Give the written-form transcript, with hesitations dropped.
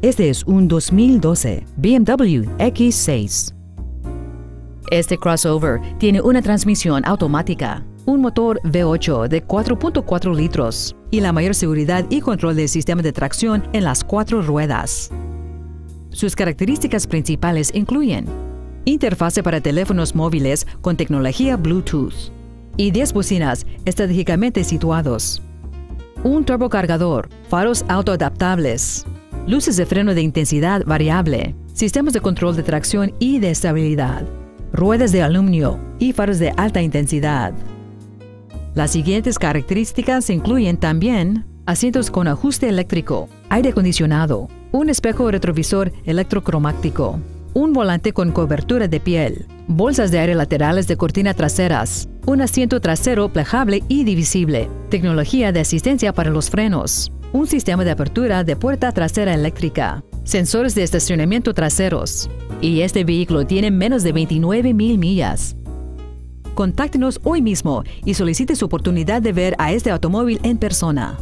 Este es un 2012 BMW X6. Este crossover tiene una transmisión automática, un motor V8 de 4.4 litros y la mayor seguridad y control del sistema de tracción en las 4 ruedas. Sus características principales incluyen interfase para teléfonos móviles con tecnología Bluetooth y 10 bocinas estratégicamente situados, un turbocargador, faros autoadaptables, luces de freno de intensidad variable, sistemas de control de tracción y de estabilidad, ruedas de aluminio y faros de alta intensidad. Las siguientes características incluyen también asientos con ajuste eléctrico, aire acondicionado, un espejo retrovisor electrocromático, un volante con cobertura de piel, bolsas de aire laterales de cortina traseras, un asiento trasero plegable y divisible, tecnología de asistencia para los frenos, un sistema de apertura de puerta trasera eléctrica, sensores de estacionamiento traseros, y este vehículo tiene menos de 29,000 millas. Contáctenos hoy mismo y solicite su oportunidad de ver a este automóvil en persona.